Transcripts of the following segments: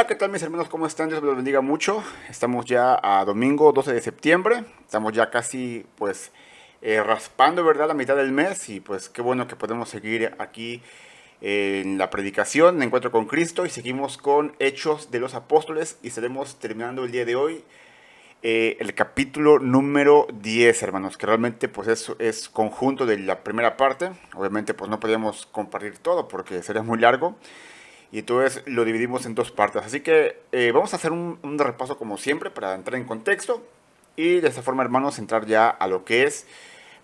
Hola, ¿qué tal mis hermanos? ¿Cómo están? Dios los bendiga mucho. Estamos ya a domingo 12 de septiembre. Estamos ya casi, pues, raspando, ¿verdad? La mitad del mes. Y pues qué bueno que podemos seguir aquí en la predicación, en Encuentro con Cristo. Y seguimos con Hechos de los Apóstoles. Y estaremos terminando el día de hoy el capítulo número 10, hermanos. Que realmente, pues, es conjunto de la primera parte. Obviamente, pues, no podíamos compartir todo porque sería muy largo. Y entonces lo dividimos en dos partes. Así que vamos a hacer un repaso como siempre para entrar en contexto y de esta forma, hermanos, entrar ya a lo que es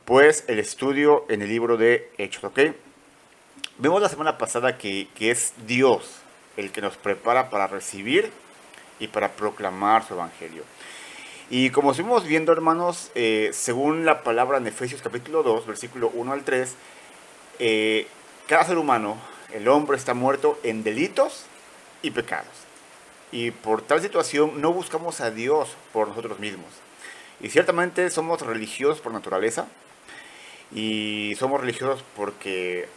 pues el estudio en el libro de Hechos, ¿ok? Vemos la semana pasada que es Dios el que nos prepara para recibir y para proclamar su evangelio. Y como estuvimos viendo, hermanos, según la palabra en Efesios capítulo 2, versículo 1 al 3, eh, cada ser humano, el hombre está muerto en delitos y pecados. Y por tal situación no buscamos a Dios por nosotros mismos. Y ciertamente somos religiosos por naturaleza. Y somos religiosos porque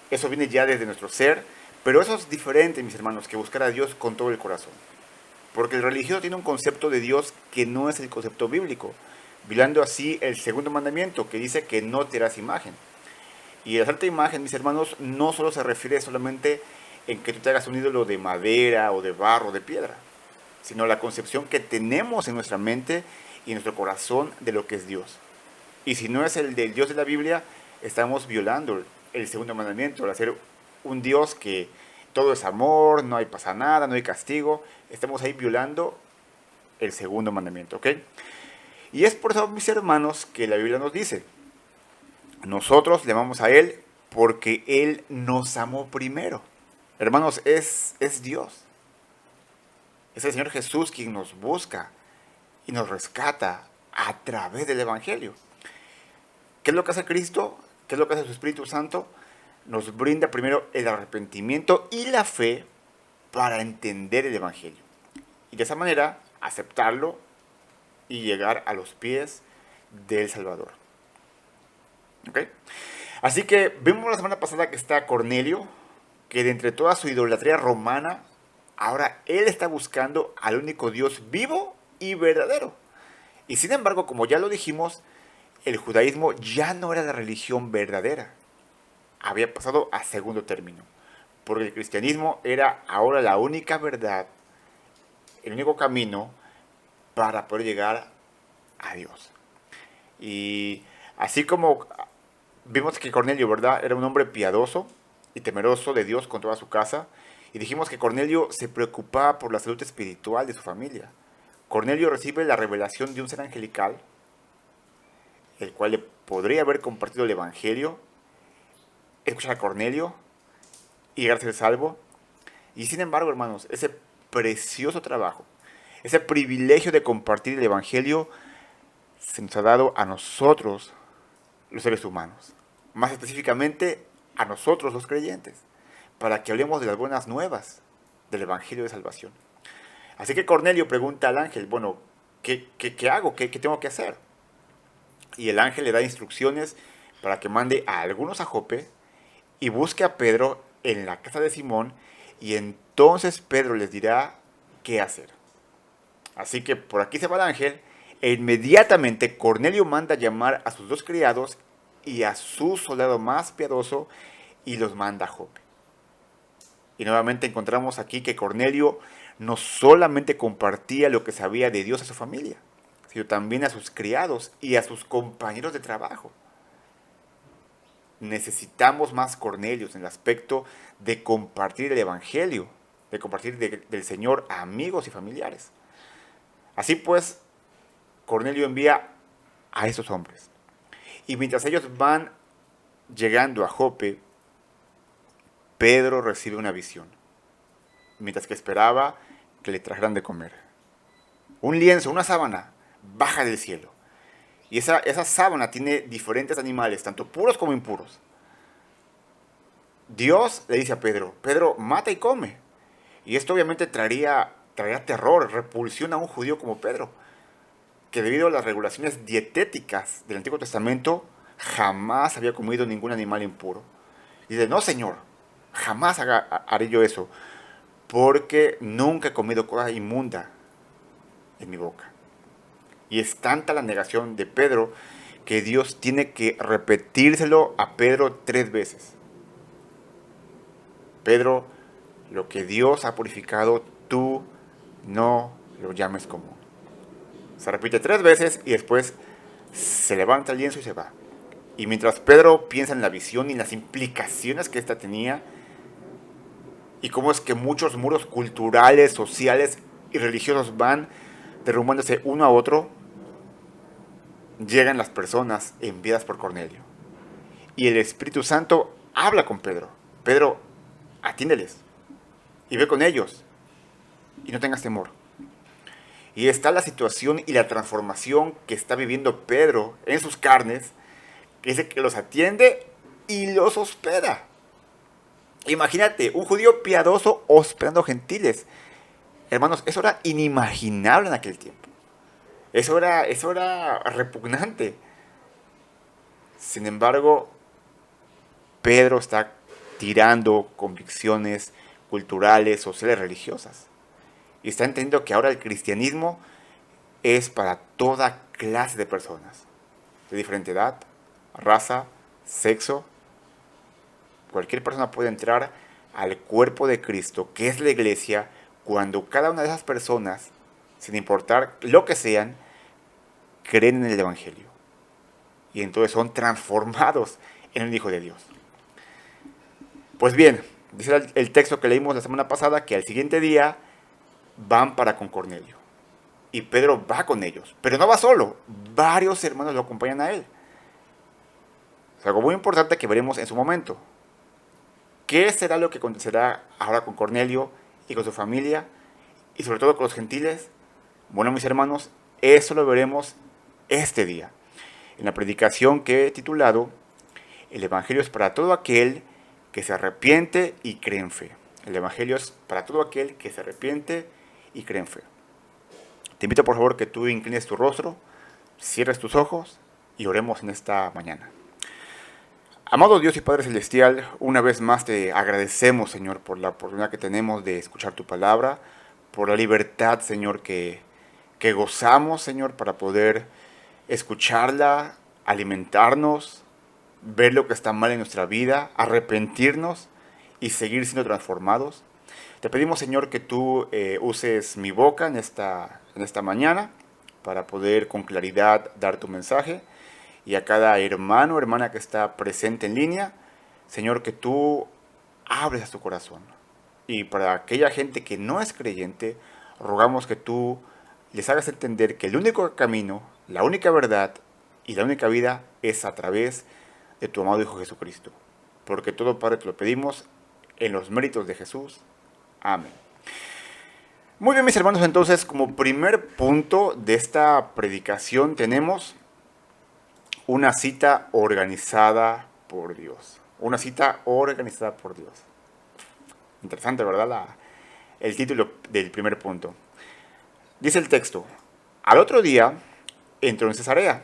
eso viene ya desde nuestro ser. Pero eso es diferente, mis hermanos, que buscar a Dios con todo el corazón. Porque el religioso tiene un concepto de Dios que no es el concepto bíblico. Violando así el segundo mandamiento que dice que no te harás imagen. Y el hacerte imagen, mis hermanos, no solo se refiere solamente en que tú te hagas un ídolo de madera o de barro o de piedra, sino la concepción que tenemos en nuestra mente y en nuestro corazón de lo que es Dios. Y si no es el del Dios de la Biblia, estamos violando el segundo mandamiento, al hacer un Dios que todo es amor, no hay pasa nada, no hay castigo, estamos ahí violando el segundo mandamiento, ¿ok? Y es por eso, mis hermanos, que la Biblia nos dice, nosotros le amamos a Él porque Él nos amó primero. Hermanos, es Dios. Es el Señor Jesús quien nos busca y nos rescata a través del Evangelio. ¿Qué es lo que hace Cristo? ¿Qué es lo que hace su Espíritu Santo? Nos brinda primero el arrepentimiento y la fe para entender el Evangelio. Y de esa manera aceptarlo y llegar a los pies del Salvador. ¿Ok? Así que vimos la semana pasada que está Cornelio, que de entre toda su idolatría romana, ahora él está buscando al único Dios vivo y verdadero. Y sin embargo, como ya lo dijimos, el judaísmo ya no era la religión verdadera. Había pasado a segundo término. Porque el cristianismo era ahora la única verdad, el único camino para poder llegar a Dios. Y así como vimos que Cornelio, ¿verdad? Era un hombre piadoso y temeroso de Dios con toda su casa. Y dijimos que Cornelio se preocupaba por la salud espiritual de su familia. Cornelio recibe la revelación de un ser angelical, el cual le podría haber compartido el Evangelio, escuchar a Cornelio y llegar a ser salvo. Y sin embargo, hermanos, ese precioso trabajo, ese privilegio de compartir el Evangelio, se nos ha dado a nosotros, los seres humanos. Más específicamente, a nosotros, los creyentes, para que hablemos de las buenas nuevas del Evangelio de Salvación. Así que Cornelio pregunta al ángel, bueno, ¿qué hago? ¿Qué tengo que hacer? Y el ángel le da instrucciones para que mande a algunos a Jope y busque a Pedro en la casa de Simón y entonces Pedro les dirá qué hacer. Así que por aquí se va el ángel e inmediatamente Cornelio manda llamar a sus dos criados y a su soldado más piadoso y los manda a Jope. Y nuevamente encontramos aquí que Cornelio no solamente compartía lo que sabía de Dios a su familia, sino también a sus criados y a sus compañeros de trabajo. Necesitamos más Cornelios en el aspecto de compartir el Evangelio, de compartir del Señor a amigos y familiares. Así pues, Cornelio envía a esos hombres. Y mientras ellos van llegando a Jope, Pedro recibe una visión, mientras que esperaba que le trajeran de comer. Un lienzo, una sábana, baja del cielo. Y esa sábana tiene diferentes animales, tanto puros como impuros. Dios le dice a Pedro, Pedro, mata y come. Y esto obviamente traería terror, repulsión a un judío como Pedro, que debido a las regulaciones dietéticas del Antiguo Testamento, jamás había comido ningún animal impuro. Y dice, no señor, jamás haré yo eso. porque nunca he comido cosa inmunda en mi boca. Y es tanta la negación de Pedro que Dios tiene que repetírselo a Pedro 3 veces. Pedro, lo que Dios ha purificado, tú no lo llames común. Se repite 3 veces y después se levanta el lienzo y se va. Y mientras Pedro piensa en la visión y en las implicaciones que ésta tenía, y cómo es que muchos muros culturales, sociales y religiosos van derrumbándose uno a otro, llegan las personas enviadas por Cornelio. Y el Espíritu Santo habla con Pedro. Pedro, atiéndeles y ve con ellos y no tengas temor. Y está la situación y la transformación que está viviendo Pedro en sus carnes, que dice que los atiende y los hospeda. Imagínate, un judío piadoso hospedando gentiles. Hermanos, eso era inimaginable en aquel tiempo. Eso era repugnante. Sin embargo, Pedro está tirando convicciones culturales, sociales, religiosas. Y está entendiendo que ahora el cristianismo es para toda clase de personas. De diferente edad, raza, sexo. Cualquier persona puede entrar al cuerpo de Cristo, que es la iglesia, cuando cada una de esas personas, sin importar lo que sean, creen en el Evangelio. Y entonces son transformados en el Hijo de Dios. Pues bien, dice el texto que leímos la semana pasada que al siguiente día van para con Cornelio. Y Pedro va con ellos, pero no va solo, varios hermanos lo acompañan a él. Es algo muy importante que veremos en su momento. ¿Qué será lo que acontecerá ahora con Cornelio y con su familia y sobre todo con los gentiles? Bueno, mis hermanos, eso lo veremos este día, en la predicación que he titulado El Evangelio es para todo aquel que se arrepiente y cree en fe. El Evangelio es para todo aquel que se arrepiente y cree en fe. Te invito por favor que tú inclines tu rostro, cierres tus ojos y oremos en esta mañana. Amado Dios y Padre Celestial, una vez más te agradecemos, Señor, por la oportunidad que tenemos de escuchar tu palabra, por la libertad, Señor, que gozamos, Señor, para poder escucharla, alimentarnos, ver lo que está mal en nuestra vida, arrepentirnos y seguir siendo transformados. Te pedimos, Señor, que tú uses mi boca en esta mañana para poder con claridad dar tu mensaje. Y a cada hermano o hermana que está presente en línea, Señor, que tú hables a su corazón. Y para aquella gente que no es creyente, rogamos que tú les hagas entender que el único camino, la única verdad y la única vida es a través de tu amado Hijo Jesucristo. Porque todo, Padre, te lo pedimos en los méritos de Jesús. Amén. Muy bien, mis hermanos, entonces, como primer punto de esta predicación tenemos una cita organizada por Dios. Una cita organizada por Dios. Interesante, ¿verdad? El título del primer punto. Dice el texto, al otro día entró en Cesarea.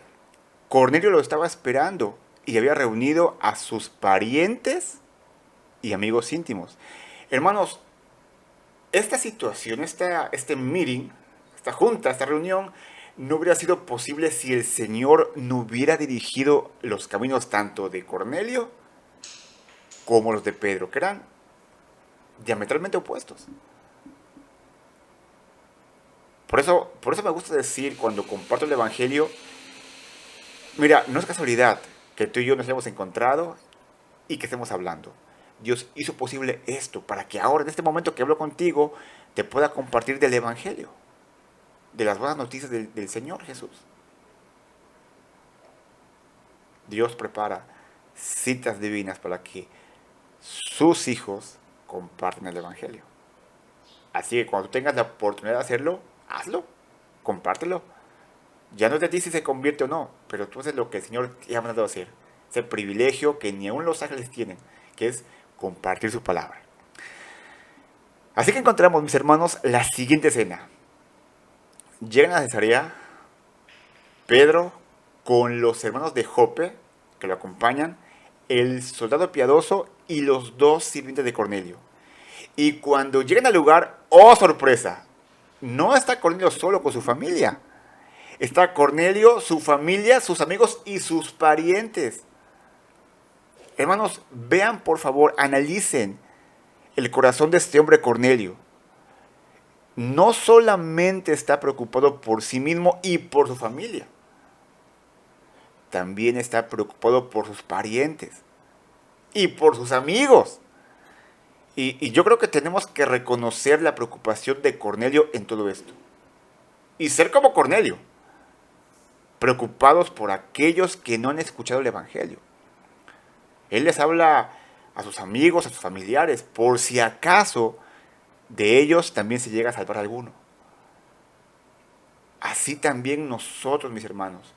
Cornelio lo estaba esperando y había reunido a sus parientes y amigos íntimos. Hermanos, esta situación, este meeting, esta junta, esta reunión, no hubiera sido posible si el Señor no hubiera dirigido los caminos tanto de Cornelio como los de Pedro, que eran diametralmente opuestos. Por eso me gusta decir cuando comparto el Evangelio, mira, no es casualidad que tú y yo nos hayamos encontrado y que estemos hablando. Dios hizo posible esto para que ahora, en este momento que hablo contigo, te pueda compartir del Evangelio, de las buenas noticias del Señor Jesús. Dios prepara citas divinas para que sus hijos compartan el Evangelio. Así que cuando tengas la oportunidad de hacerlo, hazlo, compártelo. Ya no es de ti si se convierte o no, pero tú haces lo que el Señor te ha mandado a hacer. Ese privilegio que ni aun los ángeles tienen, que es compartir su palabra. Así que encontramos, mis hermanos, la siguiente escena. Llegan a Cesarea Pedro con los hermanos de Jope, que lo acompañan, el soldado piadoso y los dos sirvientes de Cornelio. Y cuando llegan al lugar, ¡oh sorpresa! No está Cornelio solo con su familia. Está Cornelio, su familia, sus amigos y sus parientes. Hermanos, vean por favor, analicen el corazón de este hombre Cornelio. No solamente está preocupado por sí mismo y por su familia, también está preocupado por sus parientes y por sus amigos. Y yo creo que tenemos que reconocer la preocupación de Cornelio en todo esto. Y ser como Cornelio, preocupados por aquellos que no han escuchado el Evangelio. Él les habla a sus amigos, a sus familiares, por si acaso de ellos también se llega a salvar alguno. Así también nosotros, mis hermanos,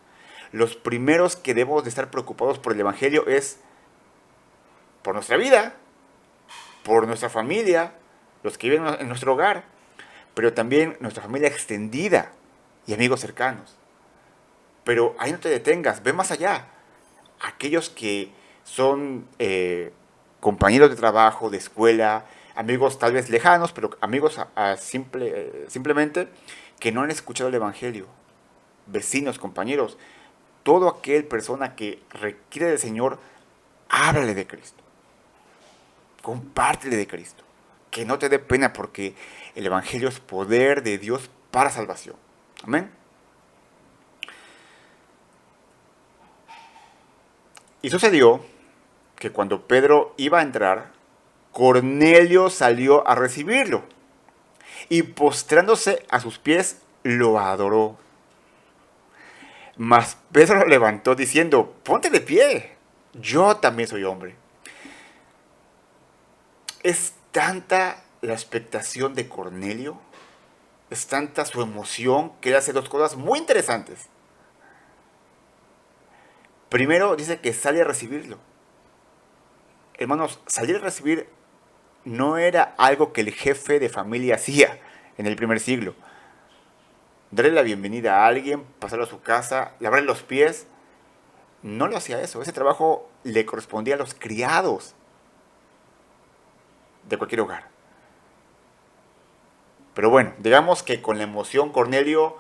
los primeros que debemos de estar preocupados por el Evangelio es por nuestra vida, por nuestra familia, los que viven en nuestro hogar, pero también nuestra familia extendida y amigos cercanos. Pero ahí no te detengas, ve más allá. Aquellos que son compañeros de trabajo, de escuela, amigos tal vez lejanos, pero amigos simplemente que no han escuchado el Evangelio, vecinos, compañeros, todo aquel persona que requiere del Señor, háblale de Cristo, compártele de Cristo, que no te dé pena porque el Evangelio es poder de Dios para salvación. Amén. Y sucedió que cuando Pedro iba a entrar, Cornelio salió a recibirlo y postrándose a sus pies lo adoró. Mas Pedro lo levantó diciendo, ponte de pie, yo también soy hombre. Es tanta la expectación de Cornelio, es tanta su emoción que él hace dos cosas muy interesantes. Primero dice que sale a recibirlo. Hermanos, salir a recibir no era algo que el jefe de familia hacía en el primer siglo. Darle la bienvenida a alguien, pasarlo a su casa, lavarle los pies, no lo hacía eso. Ese trabajo le correspondía a los criados de cualquier hogar. Pero bueno, digamos que con la emoción Cornelio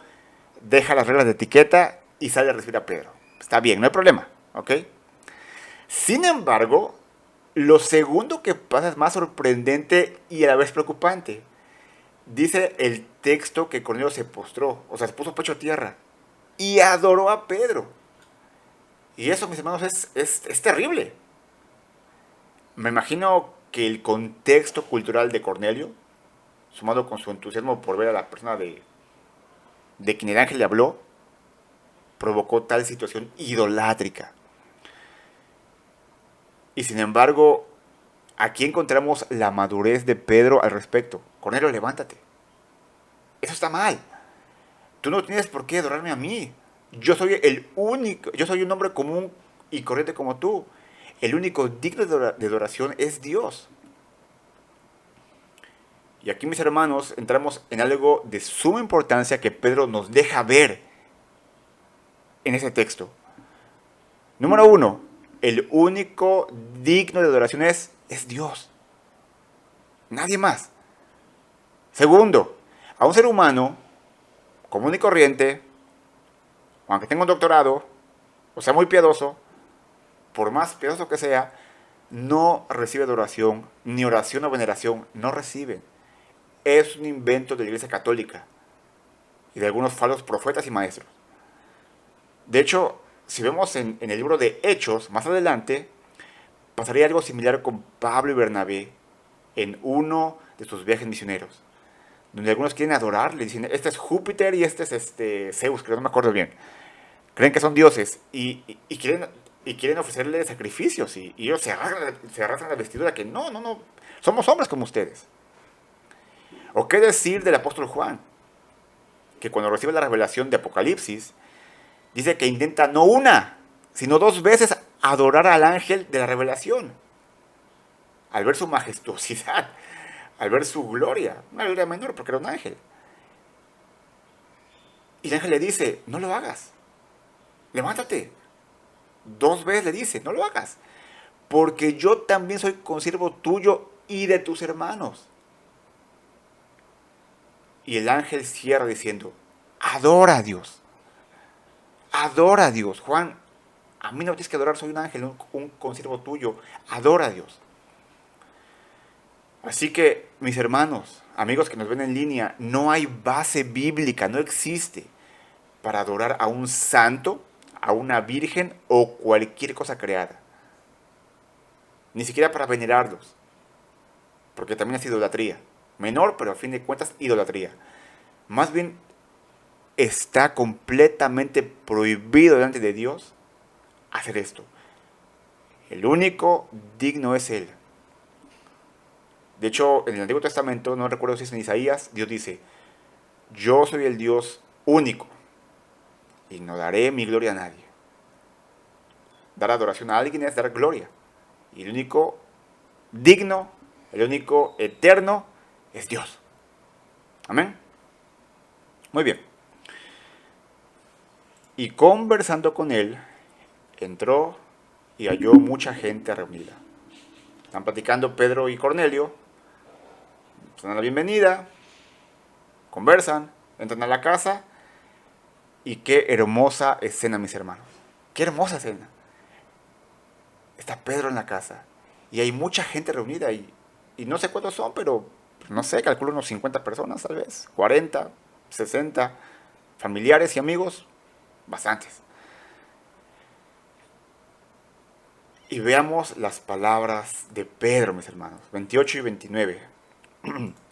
deja las reglas de etiqueta y sale a recibir a Pedro. Está bien, no hay problema, ¿ok? Sin embargo, lo segundo que pasa es más sorprendente y a la vez preocupante. Dice el texto que Cornelio se postró, o sea, se puso pecho a tierra y adoró a Pedro. Y eso, mis hermanos, es terrible. Me imagino que el contexto cultural de Cornelio, sumado con su entusiasmo por ver a la persona de quien el ángel le habló, provocó tal situación idolátrica. Y sin embargo, aquí encontramos la madurez de Pedro al respecto. Cornelio, levántate. Eso está mal. Tú no tienes por qué adorarme a mí. Yo soy el único, yo soy un hombre común y corriente como tú. El único digno de adoración es Dios. Y aquí, mis hermanos, entramos en algo de suma importancia que Pedro nos deja ver en ese texto. Número uno, el único digno de adoración es Dios. Nadie más. Segundo, a un ser humano común y corriente, aunque tenga un doctorado, o sea muy piadoso, por más piadoso que sea, no recibe adoración, ni oración o veneración, no reciben. Es un invento de la Iglesia Católica y de algunos falsos profetas y maestros. De hecho, si vemos en el libro de Hechos, más adelante, pasaría algo similar con Pablo y Bernabé en uno de sus viajes misioneros, donde algunos quieren adorarle, dicen, este es Júpiter y este es Zeus, que no me acuerdo bien. Creen que son dioses y quieren ofrecerle sacrificios y ellos se arrastran la vestidura que no, somos hombres como ustedes. ¿O qué decir del apóstol Juan? Que cuando recibe la revelación de Apocalipsis, dice que intenta no una, sino dos veces adorar al ángel de la revelación. Al ver su majestuosidad, al ver su gloria, una gloria menor porque era un ángel. Y el ángel le dice, no lo hagas, levántate. Dos veces le dice, no lo hagas, porque yo también soy consiervo tuyo y de tus hermanos. Y el ángel cierra diciendo, adora a Dios, adora a Dios. Juan, a mí no tienes que adorar, soy un ángel, un consiervo tuyo, adora a Dios. Así que, mis hermanos, amigos que nos ven en línea, no hay base bíblica, no existe para adorar a un santo, a una virgen o cualquier cosa creada. Ni siquiera para venerarlos, porque también es idolatría. Menor, pero a fin de cuentas, idolatría. Más bien, está completamente prohibido delante de Dios hacer esto. El único digno es Él. De hecho, en el Antiguo Testamento, no recuerdo si es en Isaías, Dios dice, yo soy el Dios único y no daré mi gloria a nadie. Dar adoración a alguien es dar gloria. Y el único digno, el único eterno es Dios. Amén. Muy bien. Y conversando con él, entró y halló mucha gente reunida. Están platicando Pedro y Cornelio, se dan la bienvenida, conversan, entran a la casa y qué hermosa escena, mis hermanos. Qué hermosa escena. Está Pedro en la casa y hay mucha gente reunida y no sé cuántos son, pero no sé, calculo unos 50 personas tal vez, 40, 60, familiares y amigos, bastantes. Y veamos las palabras de Pedro, mis hermanos, 28 y 29.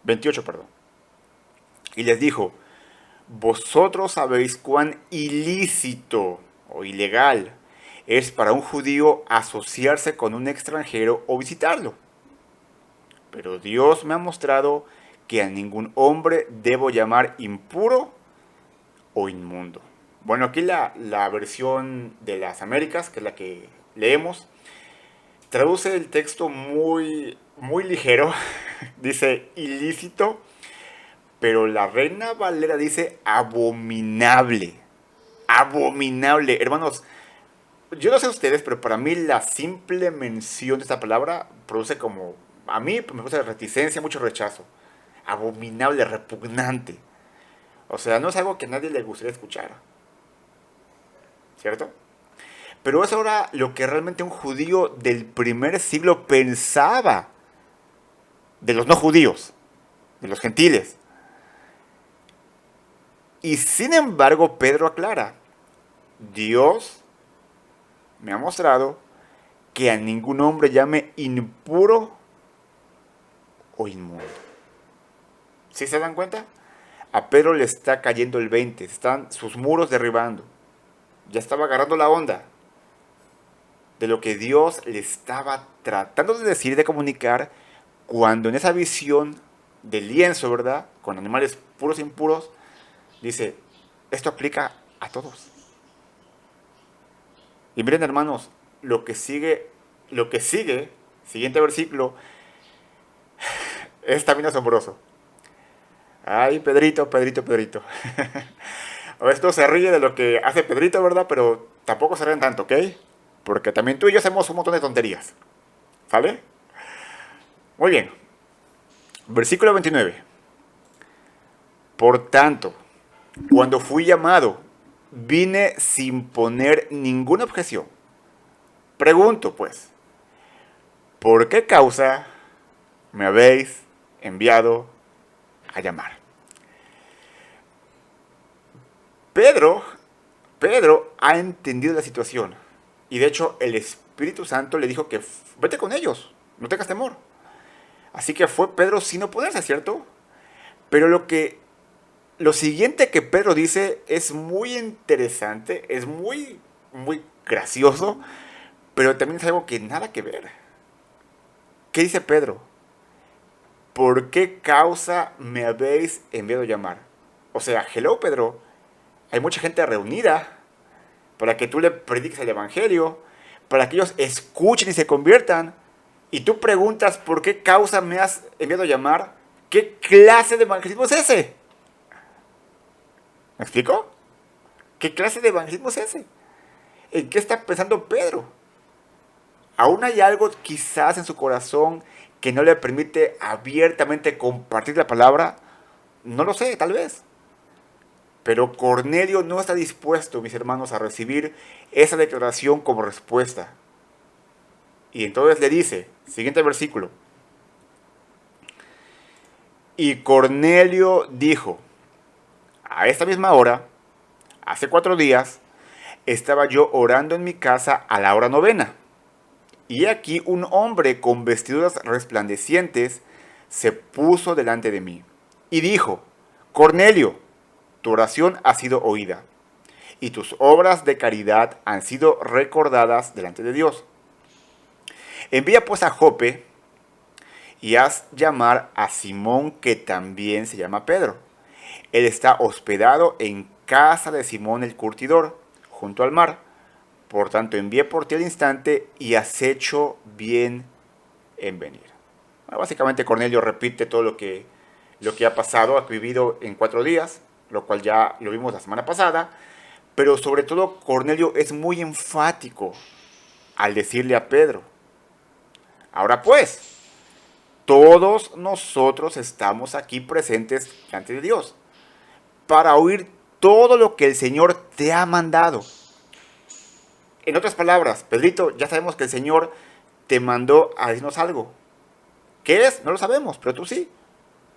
28, perdón. Y les dijo, vosotros sabéis cuán ilícito o ilegal es para un judío asociarse con un extranjero o visitarlo. Pero Dios me ha mostrado que a ningún hombre debo llamar impuro o inmundo. Bueno, aquí la versión de las Américas, que es la que leemos, traduce el texto muy ligero. Dice ilícito, pero la Reina Valera dice abominable. Abominable. Hermanos, yo no sé ustedes, pero para mí la simple mención de esta palabra produce como, a mí me produce reticencia, mucho rechazo. Abominable, repugnante. O sea, no es algo que a nadie le gustaría escuchar. ¿Cierto? Pero es ahora lo que realmente un judío del primer siglo pensaba de los no judíos, de los gentiles. Y sin embargo, Pedro aclara, Dios me ha mostrado que a ningún hombre llame impuro o inmundo. ¿Sí se dan cuenta? A Pedro le está cayendo el 20, están sus muros derribando. Ya estaba agarrando la onda de lo que Dios le estaba tratando de decir y de comunicar cuando en esa visión del lienzo, ¿verdad? Con animales puros e impuros, dice, esto aplica a todos. Y miren, hermanos, lo que sigue, siguiente versículo, es también asombroso. Ay, Pedrito, Pedrito, Pedrito. Esto se ríe de lo que hace Pedrito, ¿verdad? Pero tampoco se ríen tanto, ¿ok? Porque también tú y yo hacemos un montón de tonterías. ¿Sale? Muy bien. Versículo 29. Por tanto, cuando fui llamado, vine sin poner ninguna objeción. Pregunto, pues, ¿por qué causa me habéis enviado a llamar? Pedro, Pedro ha entendido la situación. Y de hecho, el Espíritu Santo le dijo que vete con ellos, no tengas temor. Así que fue Pedro sin oponerse, ¿cierto? Pero lo siguiente que Pedro dice es muy interesante, es muy gracioso, pero también es algo que nada que ver. ¿Qué dice Pedro? ¿Por qué causa me habéis enviado a llamar? O sea, hello Pedro, hay mucha gente reunida para que tú le prediques el Evangelio, para que ellos escuchen y se conviertan. Y tú preguntas, ¿por qué causa me has enviado a llamar? ¿Qué clase de evangelismo es ese? ¿Me explico? ¿Qué clase de evangelismo es ese? ¿En qué está pensando Pedro? Aún hay algo quizás en su corazón que no le permite abiertamente compartir la palabra. No lo sé, tal vez. Pero Cornelio no está dispuesto, mis hermanos, a recibir esa declaración como respuesta. Y entonces le dice, siguiente versículo, y Cornelio dijo, a esta misma hora, hace 4 días, estaba yo orando en mi casa a la hora novena. Y aquí un hombre con vestiduras resplandecientes se puso delante de mí y dijo, Cornelio, tu oración ha sido oída y tus obras de caridad han sido recordadas delante de Dios. Envía pues a Jope y haz llamar a Simón, que también se llama Pedro. Él está hospedado en casa de Simón el curtidor, junto al mar. Por tanto, envié por ti al instante y has hecho bien en venir. Bueno, básicamente Cornelio repite todo lo que ha pasado, ha vivido en 4 días, lo cual ya lo vimos la semana pasada, pero sobre todo Cornelio es muy enfático al decirle a Pedro, ahora pues, todos nosotros estamos aquí presentes delante de Dios para oír todo lo que el Señor te ha mandado. En otras palabras, Pedrito, ya sabemos que el Señor te mandó a decirnos algo. ¿Qué es? No lo sabemos, pero tú sí.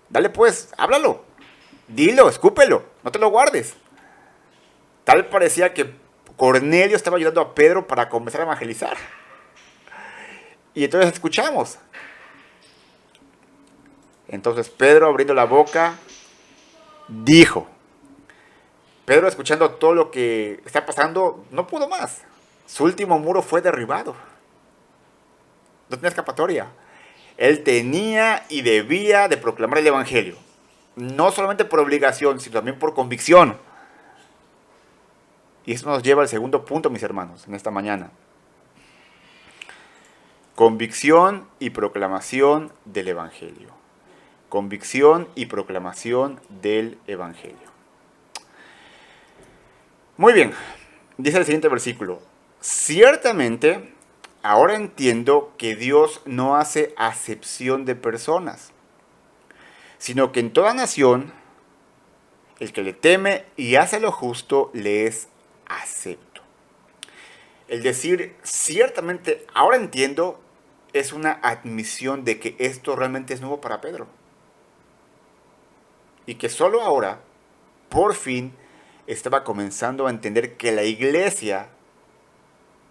Dale pues, háblalo. Dilo, escúpelo, no te lo guardes. Tal parecía que Cornelio estaba ayudando a Pedro para comenzar a evangelizar. Y entonces escuchamos. Entonces Pedro, abriendo la boca, dijo. Pedro, escuchando todo lo que está pasando, no pudo más. Su último muro fue derribado. No tenía escapatoria. Él tenía y debía de proclamar el Evangelio. No solamente por obligación, sino también por convicción. Y eso nos lleva al segundo punto, mis hermanos, en esta mañana. Convicción y proclamación del Evangelio. Convicción y proclamación del Evangelio. Muy bien, dice el siguiente versículo. Ciertamente, ahora entiendo que Dios no hace acepción de personas, sino que en toda nación, el que le teme y hace lo justo, le es acepto. El decir, ciertamente, ahora entiendo, es una admisión de que esto realmente es nuevo para Pedro. Y que solo ahora, por fin, estaba comenzando a entender que la iglesia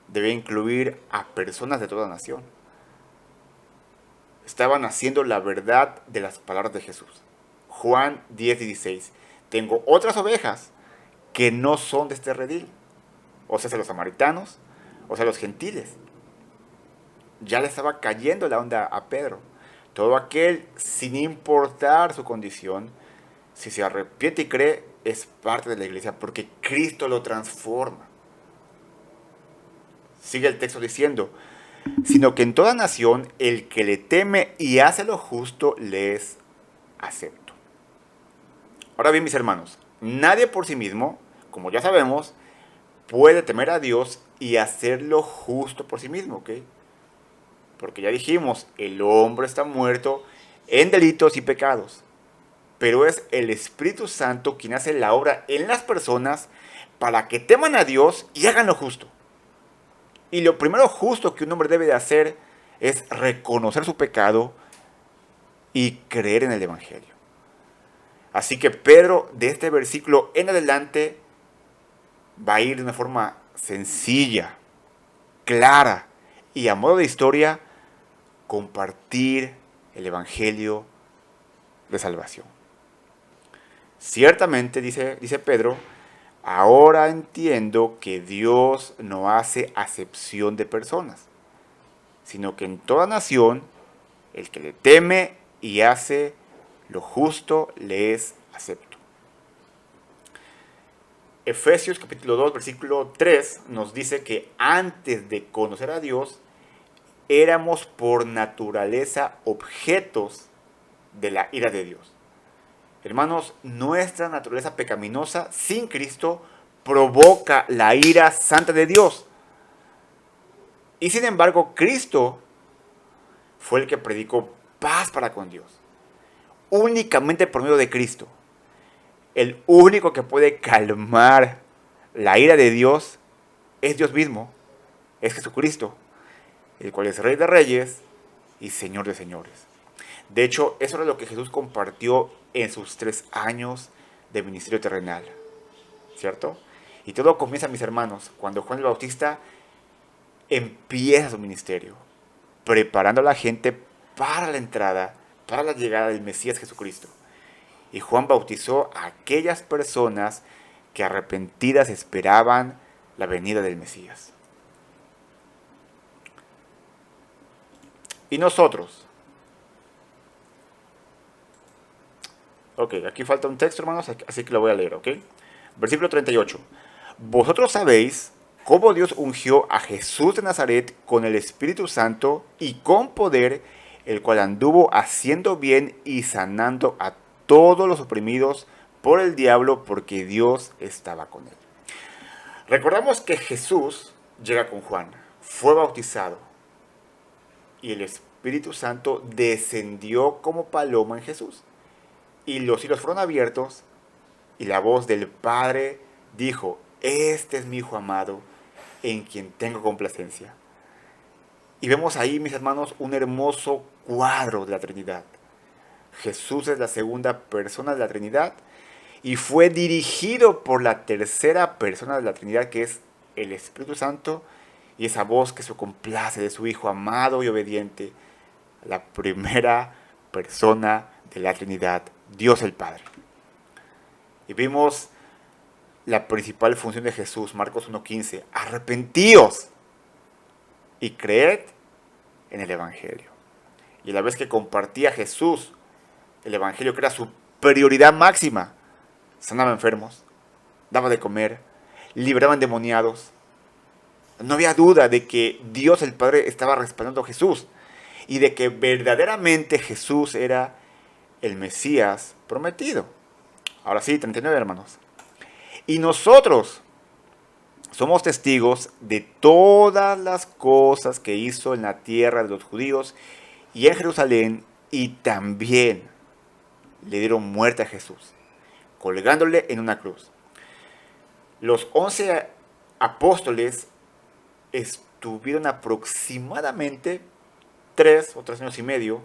debe incluir a personas de toda nación. Estaban haciendo la verdad de las palabras de Jesús. Juan 10:16. Tengo otras ovejas que no son de este redil. O sea, los samaritanos, o sea, los gentiles. Ya le estaba cayendo la onda a Pedro. Todo aquel, sin importar su condición, si se arrepiente y cree, es parte de la iglesia porque Cristo lo transforma. Sigue el texto diciendo, sino que en toda nación el que le teme y hace lo justo le es acepto. Ahora bien, mis hermanos, nadie por sí mismo, como ya sabemos, puede temer a Dios y hacer lo justo por sí mismo, ¿ok? Porque ya dijimos, el hombre está muerto en delitos y pecados. Pero es el Espíritu Santo quien hace la obra en las personas para que teman a Dios y hagan lo justo. Y lo primero justo que un hombre debe de hacer es reconocer su pecado y creer en el Evangelio. Así que Pedro, de este versículo en adelante, va a ir de una forma sencilla, clara y a modo de historia, compartir el Evangelio de salvación. Ciertamente, dice Pedro, ahora entiendo que Dios no hace acepción de personas, sino que en toda nación, el que le teme y hace lo justo le es acepto. Efesios capítulo 2, versículo 3 nos dice que antes de conocer a Dios, éramos por naturaleza objetos de la ira de Dios. Hermanos, nuestra naturaleza pecaminosa sin Cristo provoca la ira santa de Dios. Y sin embargo, Cristo fue el que predicó paz para con Dios. Únicamente por medio de Cristo. El único que puede calmar la ira de Dios es Dios mismo, es Jesucristo, el cual es Rey de Reyes y Señor de Señores. De hecho, eso era lo que Jesús compartió en sus 3 años de ministerio terrenal, ¿cierto? Y todo comienza, mis hermanos, cuando Juan el Bautista empieza su ministerio, preparando a la gente para la entrada, para la llegada del Mesías Jesucristo. Y Juan bautizó a aquellas personas que arrepentidas esperaban la venida del Mesías. Y nosotros. Ok, aquí falta un texto, hermanos, así que lo voy a leer, ¿ok? Versículo 38. Vosotros sabéis cómo Dios ungió a Jesús de Nazaret con el Espíritu Santo y con poder, el cual anduvo haciendo bien y sanando a todos los oprimidos por el diablo, porque Dios estaba con él. Recordamos que Jesús llega con Juan, fue bautizado y el Espíritu Santo descendió como paloma en Jesús. Y los cielos fueron abiertos y la voz del Padre dijo: este es mi Hijo amado, en quien tengo complacencia. Y vemos ahí, mis hermanos, un hermoso cuadro de la Trinidad. Jesús es la segunda persona de la Trinidad y fue dirigido por la tercera persona de la Trinidad, que es el Espíritu Santo, y esa voz que se complace de su Hijo amado y obediente, la primera persona de la Trinidad, Dios el Padre. Y vimos la principal función de Jesús, Marcos 1:15, arrepentíos y creed en el Evangelio. Y a la vez que compartía Jesús el Evangelio, que era su prioridad máxima, sanaba enfermos, daba de comer, libraba endemoniados. No había duda de que Dios el Padre estaba respaldando a Jesús y de que verdaderamente Jesús era el Mesías prometido. Ahora sí, 39, hermanos. Y nosotros somos testigos de todas las cosas que hizo en la tierra de los judíos y en Jerusalén, y también le dieron muerte a Jesús, colgándole en una cruz. Los 11 apóstoles estuvieron aproximadamente 3 o 3 años y medio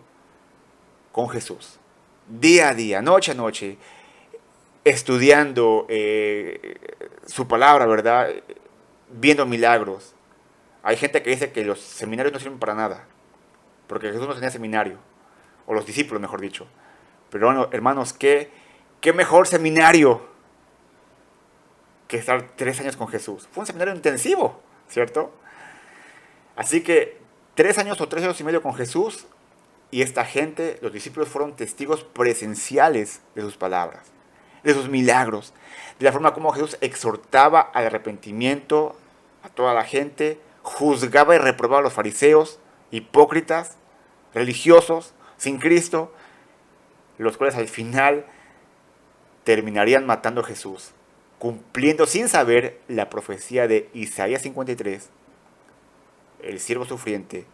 con Jesús, día a día, noche a noche, estudiando su palabra, ¿verdad? Viendo milagros. Hay gente que dice que los seminarios no sirven para nada, porque Jesús no tenía seminario, o los discípulos, mejor dicho. Pero bueno, hermanos, ¿qué mejor seminario que estar 3 años con Jesús? Fue un seminario intensivo, ¿cierto? Así que 3 años o 3 años y medio con Jesús, y esta gente, los discípulos, fueron testigos presenciales de sus palabras, de sus milagros, de la forma como Jesús exhortaba al arrepentimiento a toda la gente, juzgaba y reprobaba a los fariseos, hipócritas, religiosos, sin Cristo, los cuales al final terminarían matando a Jesús, cumpliendo sin saber la profecía de Isaías 53, el siervo sufriente,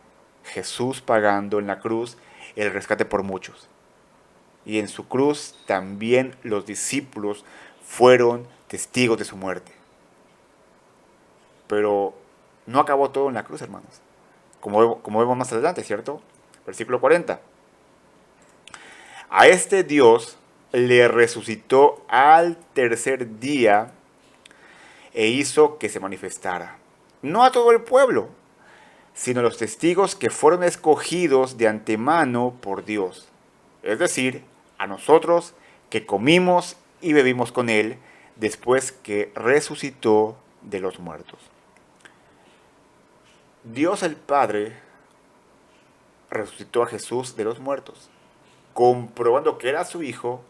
Jesús pagando en la cruz el rescate por muchos. Y en su cruz también los discípulos fueron testigos de su muerte. Pero no acabó todo en la cruz, hermanos. Como vemos más adelante, ¿cierto? Versículo 40. A este Dios le resucitó al tercer día e hizo que se manifestara, no a todo el pueblo, sino a los testigos que fueron escogidos de antemano por Dios, es decir, a nosotros que comimos y bebimos con Él después que resucitó de los muertos. Dios el Padre resucitó a Jesús de los muertos, comprobando que era su Hijo,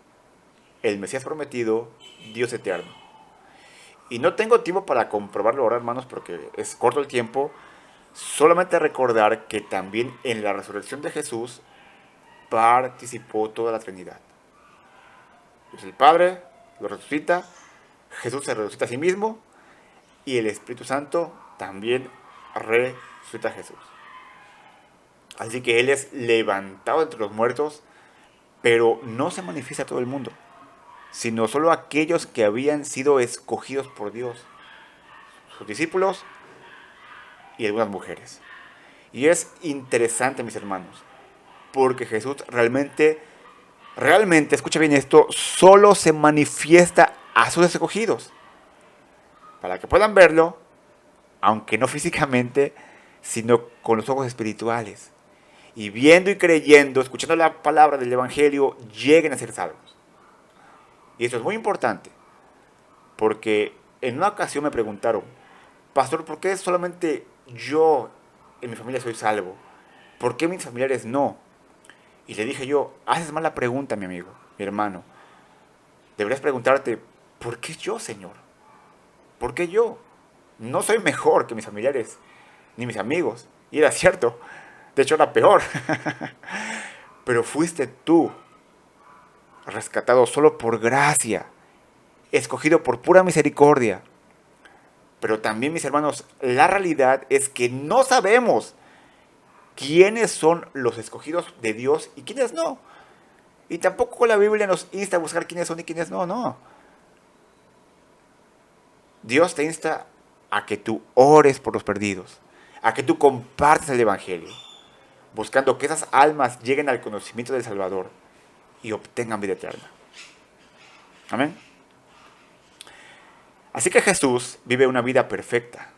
el Mesías prometido, Dios eterno. Y no tengo tiempo para comprobarlo ahora, hermanos, porque es corto el tiempo. Solamente recordar que también en la resurrección de Jesús participó toda la Trinidad. Dios el Padre lo resucita, Jesús se resucita a sí mismo y el Espíritu Santo también resucita a Jesús. Así que Él es levantado entre los muertos, pero no se manifiesta a todo el mundo, sino solo aquellos que habían sido escogidos por Dios, sus discípulos y algunas mujeres. Y es interesante, mis hermanos, porque Jesús realmente, escucha bien esto, solo se manifiesta a sus escogidos, para que puedan verlo, aunque no físicamente, sino con los ojos espirituales. Y viendo y creyendo, escuchando la palabra del Evangelio, lleguen a ser salvos. Y eso es muy importante, porque en una ocasión me preguntaron, pastor, ¿por qué solamente yo en mi familia soy salvo? ¿Por qué mis familiares no? Y le dije yo, haces mal la pregunta, mi amigo, mi hermano. Deberías preguntarte, ¿por qué yo, Señor? ¿Por qué yo? No soy mejor que mis familiares, ni mis amigos. Y era cierto, de hecho era peor. Pero fuiste tú, rescatado solo por gracia, escogido por pura misericordia. Pero también, mis hermanos, la realidad es que no sabemos quiénes son los escogidos de Dios y quiénes no. Y tampoco la Biblia nos insta a buscar quiénes son y quiénes no, no. Dios te insta a que tú ores por los perdidos, a que tú compartas el Evangelio, buscando que esas almas lleguen al conocimiento del Salvador y obtengan vida eterna. Amén. Así que Jesús vive una vida perfecta.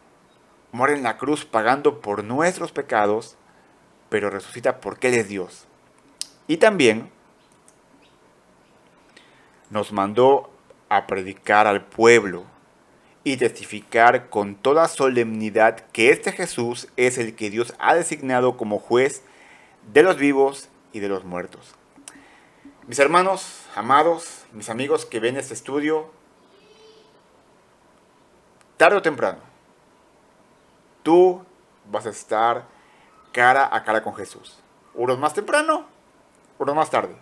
Muere en la cruz pagando por nuestros pecados, pero resucita porque Él es Dios. Y también nos mandó a predicar al pueblo y testificar con toda solemnidad que este Jesús es el que Dios ha designado como juez de los vivos y de los muertos. Mis hermanos, amados, mis amigos que ven este estudio, tarde o temprano, tú vas a estar cara a cara con Jesús. Unos más temprano, unos más tarde.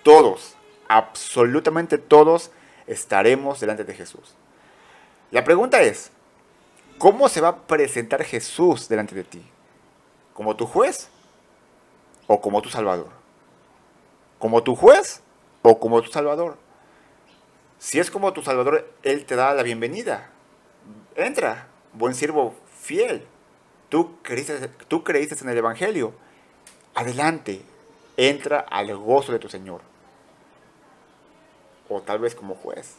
Todos, absolutamente todos, estaremos delante de Jesús. La pregunta es, ¿cómo se va a presentar Jesús delante de ti? ¿Como tu juez o como tu salvador? ¿Como tu juez o como tu salvador? Si es como tu salvador, Él te da la bienvenida. Entra, buen siervo fiel. Tú creíste en el Evangelio. Adelante, entra al gozo de tu Señor. O tal vez como juez.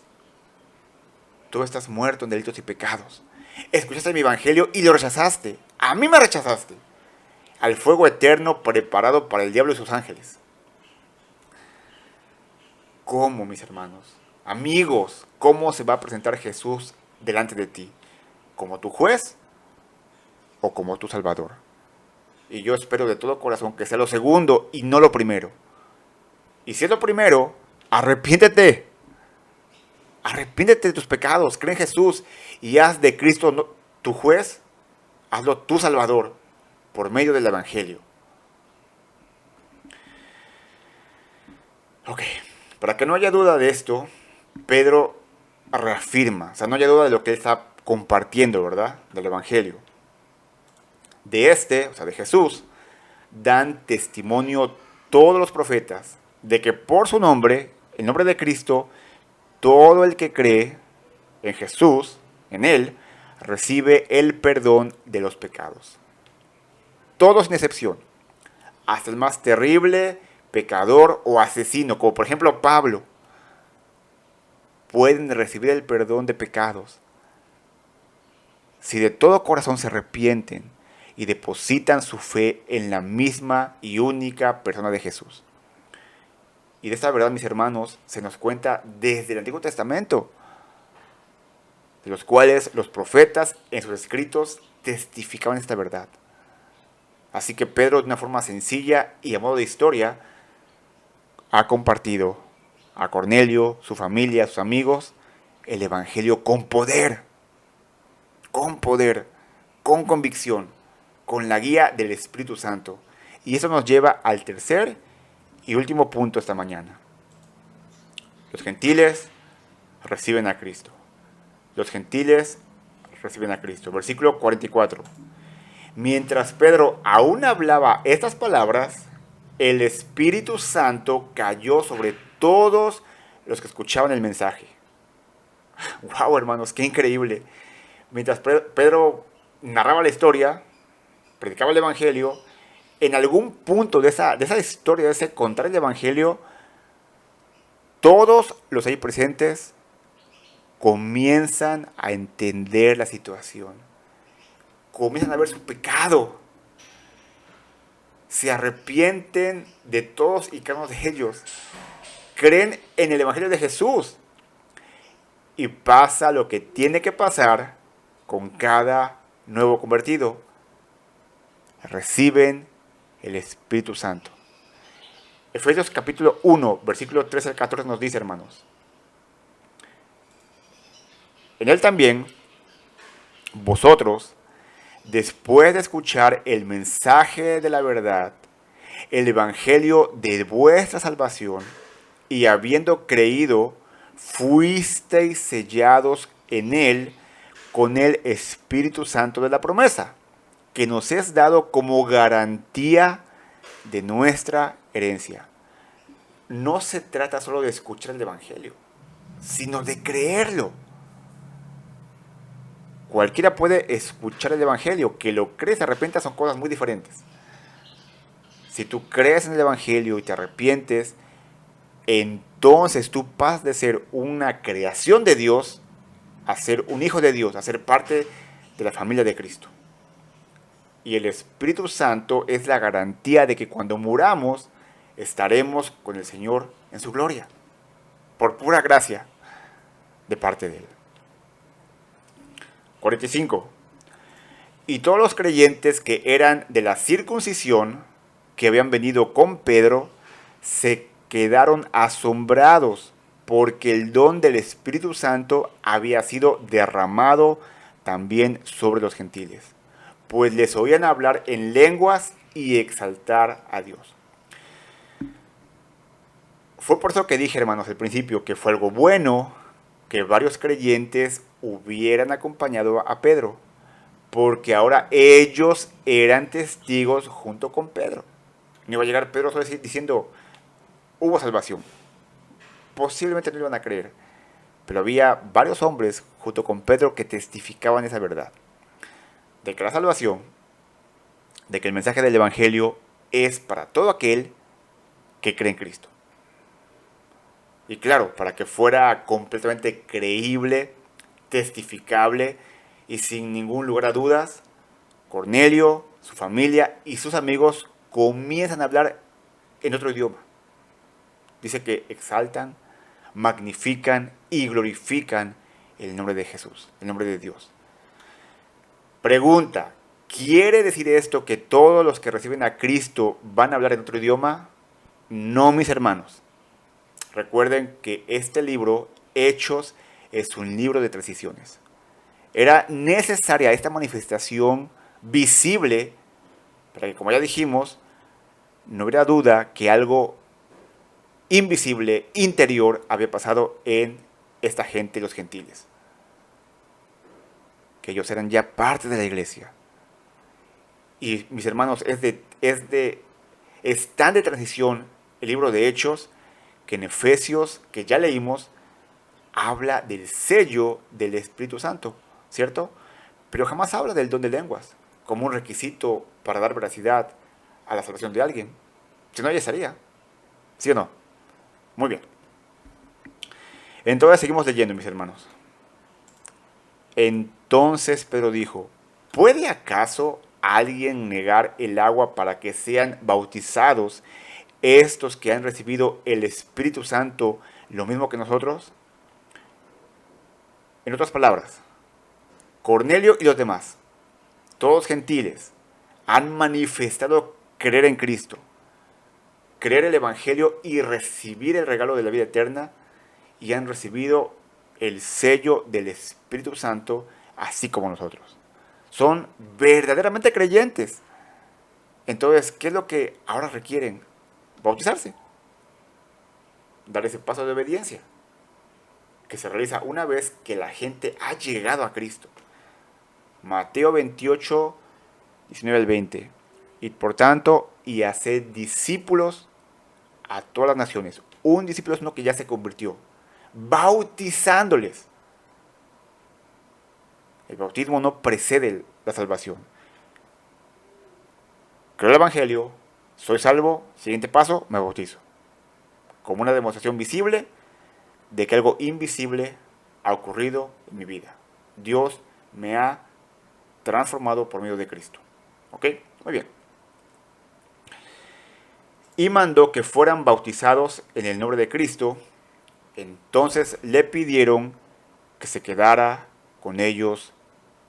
Tú estás muerto en delitos y pecados. Escuchaste mi Evangelio y lo rechazaste. A mí me rechazaste. Al fuego eterno preparado para el diablo y sus ángeles. ¿Cómo, mis hermanos? Amigos, ¿cómo se va a presentar Jesús delante de ti? ¿Como tu juez o como tu salvador? Y yo espero de todo corazón que sea lo segundo y no lo primero. Y si es lo primero, arrepiéntete. Arrepiéntete de tus pecados, cree en Jesús y haz de Cristo tu juez, hazlo tu salvador por medio del Evangelio. Ok, para que no haya duda de esto, Pedro reafirma, o sea, no haya duda de lo que él está compartiendo, ¿verdad? Del Evangelio. De o sea, de Jesús, dan testimonio todos los profetas de que por su nombre, el nombre de Cristo, todo el que cree en Jesús, en Él, recibe el perdón de los pecados. Todos sin excepción. Hasta el más terrible pecador o asesino, como por ejemplo Pablo, pueden recibir el perdón de pecados si de todo corazón se arrepienten y depositan su fe en la misma y única persona de Jesús. Y de esta verdad, mis hermanos, se nos cuenta desde el Antiguo Testamento, de los cuales los profetas en sus escritos testificaban esta verdad. Así que Pedro, de una forma sencilla y a modo de historia, ha compartido a Cornelio, su familia, sus amigos, el Evangelio con poder, con convicción, con la guía del Espíritu Santo. Y eso nos lleva al tercer y último punto esta mañana. Los gentiles reciben a Cristo. Los gentiles reciben a Cristo. Versículo 44. Mientras Pedro aún hablaba estas palabras, el Espíritu Santo cayó sobre todos los que escuchaban el mensaje. ¡Wow, hermanos! ¡Qué increíble! Mientras Pedro narraba la historia, predicaba el Evangelio, en algún punto de esa historia, de ese contar el Evangelio, todos los ahí presentes comienzan a entender la situación. Comienzan a ver su pecado. Se arrepienten de todos y cada uno de ellos. Creen en el Evangelio de Jesús. Y pasa lo que tiene que pasar con cada nuevo convertido. Reciben el Espíritu Santo. Efesios capítulo 1, versículo 13 al 14 nos dice, hermanos: en él también, vosotros, después de escuchar el mensaje de la verdad, el evangelio de vuestra salvación, y habiendo creído, fuisteis sellados en él con el Espíritu Santo de la promesa, que nos es dado como garantía de nuestra herencia. No se trata solo de escuchar el evangelio, sino de creerlo. Cualquiera puede escuchar el evangelio, que lo crees de repente son cosas muy diferentes. Si tú crees en el evangelio y te arrepientes, entonces tú pasas de ser una creación de Dios a ser un hijo de Dios, a ser parte de la familia de Cristo. Y el Espíritu Santo es la garantía de que cuando muramos estaremos con el Señor en su gloria, por pura gracia de parte de Él. 45. Y todos los creyentes que eran de la circuncisión, que habían venido con Pedro, se quedaron asombrados porque el don del Espíritu Santo había sido derramado también sobre los gentiles, pues les oían hablar en lenguas y exaltar a Dios. Fue por eso que dije, hermanos, al principio, que fue algo bueno que varios creyentes hubieran acompañado a Pedro, porque ahora ellos eran testigos junto con Pedro. No iba a llegar Pedro solo diciendo, hubo salvación. Posiblemente no iban a creer, pero había varios hombres junto con Pedro que testificaban esa verdad, de que la salvación, de que el mensaje del Evangelio es para todo aquel que cree en Cristo. Y claro, para que fuera completamente creíble, testificable y sin ningún lugar a dudas, Cornelio, su familia y sus amigos comienzan a hablar en otro idioma. Dice que exaltan, magnifican y glorifican el nombre de Jesús, el nombre de Dios. Pregunta, ¿quiere decir esto que todos los que reciben a Cristo van a hablar en otro idioma? No, mis hermanos. Recuerden que este libro, Hechos, es un libro de transiciones. Era necesaria esta manifestación visible para que, como ya dijimos, no hubiera duda que algo invisible, interior, había pasado en esta gente, los gentiles. Que ellos eran ya parte de la iglesia. Y mis hermanos, es tan de transición el libro de Hechos que en Efesios, que ya leímos, habla del sello del Espíritu Santo, ¿cierto? Pero jamás habla del don de lenguas como un requisito para dar veracidad a la salvación de alguien. Si no, ya estaría. ¿Sí o no? Muy bien. Entonces seguimos leyendo, mis hermanos. Entonces Pedro dijo, ¿puede acaso alguien negar el agua para que sean bautizados estos que han recibido el Espíritu Santo lo mismo que nosotros? En otras palabras, Cornelio y los demás, todos gentiles, han manifestado creer en Cristo, creer el Evangelio y recibir el regalo de la vida eterna, y han recibido el sello del Espíritu Santo, así como nosotros. Son verdaderamente creyentes. Entonces, ¿qué es lo que ahora requieren? Bautizarse. Dar ese paso de obediencia, que se realiza una vez que la gente ha llegado a Cristo. Mateo 28, 19 al 20. Y por tanto, y haced discípulos a todas las naciones. Un discípulo es uno que ya se convirtió. bautizándoles. El bautismo no precede la salvación. Creo el Evangelio, soy salvo, siguiente paso, me bautizo. Como una demostración visible de que algo invisible ha ocurrido en mi vida. Dios me ha transformado por medio de Cristo. ¿Ok? Muy bien. Y mandó que fueran bautizados en el nombre de Cristo. Entonces le pidieron que se quedara con ellos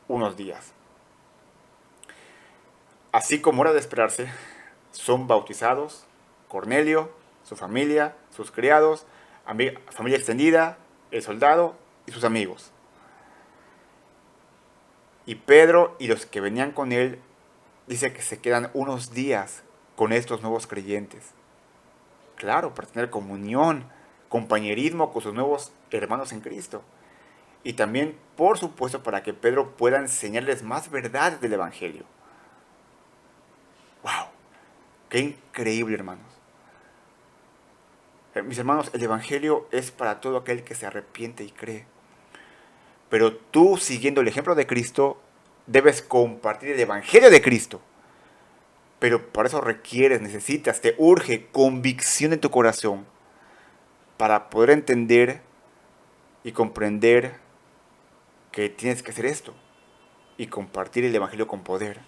unos días. Así como era de esperarse, son bautizados Cornelio, su familia, sus criados, familia extendida, el soldado y sus amigos. Y Pedro y los que venían con él, dice que se quedan unos días con estos nuevos creyentes. Claro, para tener comunión, compañerismo con sus nuevos hermanos en Cristo. Y también, por supuesto, para que Pedro pueda enseñarles más verdades del Evangelio. ¡Wow! ¡Qué increíble, hermanos! Mis hermanos, el Evangelio es para todo aquel que se arrepiente y cree. Pero tú, siguiendo el ejemplo de Cristo, debes compartir el Evangelio de Cristo. Pero por eso requieres, necesitas, te urge convicción en tu corazón para poder entender y comprender que tienes que hacer esto y compartir el Evangelio con poder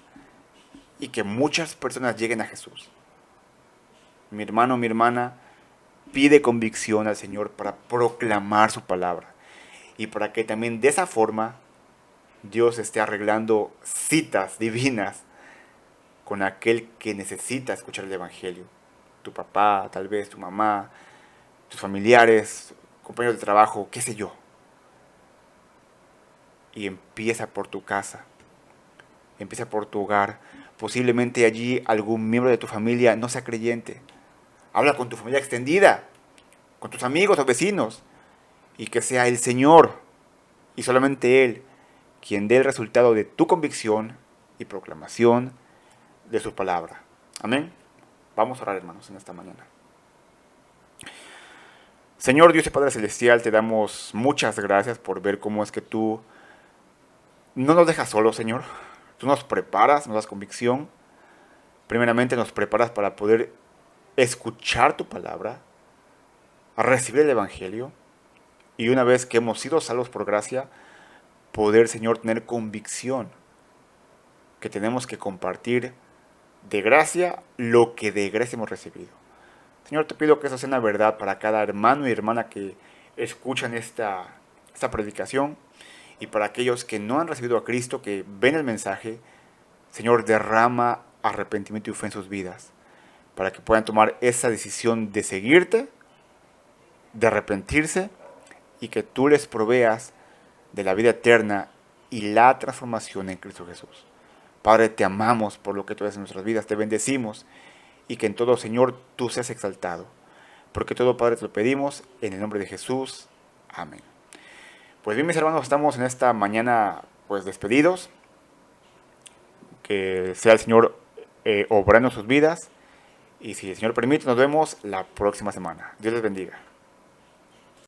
y que muchas personas lleguen a Jesús. Mi hermano, mi hermana, pide convicción al Señor para proclamar su palabra y para que también de esa forma Dios esté arreglando citas divinas con aquel que necesita escuchar el Evangelio. Tu papá, tal vez tu mamá, tus familiares, compañeros de trabajo, qué sé yo. Y empieza por tu casa, empieza por tu hogar. Posiblemente allí algún miembro de tu familia no sea creyente. Habla con tu familia extendida, con tus amigos o vecinos, y que sea el Señor, y solamente Él, quien dé el resultado de tu convicción y proclamación de su palabra. Amén. Vamos a orar, hermanos, en esta mañana. Señor Dios y Padre Celestial, te damos muchas gracias por ver cómo es que tú no nos dejas solos, Señor. Tú nos preparas, nos das convicción. Primeramente nos preparas para poder escuchar tu palabra, recibir el Evangelio, y una vez que hemos sido salvos por gracia, poder, Señor, tener convicción que tenemos que compartir de gracia lo que de gracia hemos recibido. Señor, te pido que eso sea una verdad para cada hermano y hermana que escuchan esta predicación, y para aquellos que no han recibido a Cristo, que ven el mensaje. Señor, derrama arrepentimiento y fe en sus vidas, para que puedan tomar esa decisión de seguirte, de arrepentirse, y que tú les proveas de la vida eterna y la transformación en Cristo Jesús. Padre, te amamos por lo que tú haces en nuestras vidas, te bendecimos, y que en todo, Señor, tú seas exaltado. Porque todo, Padre, te lo pedimos en el nombre de Jesús. Amén. Pues bien, mis hermanos, estamos en esta mañana pues despedidos. Que sea el Señor obrando sus vidas. Y si el Señor permite, nos vemos la próxima semana. Dios les bendiga.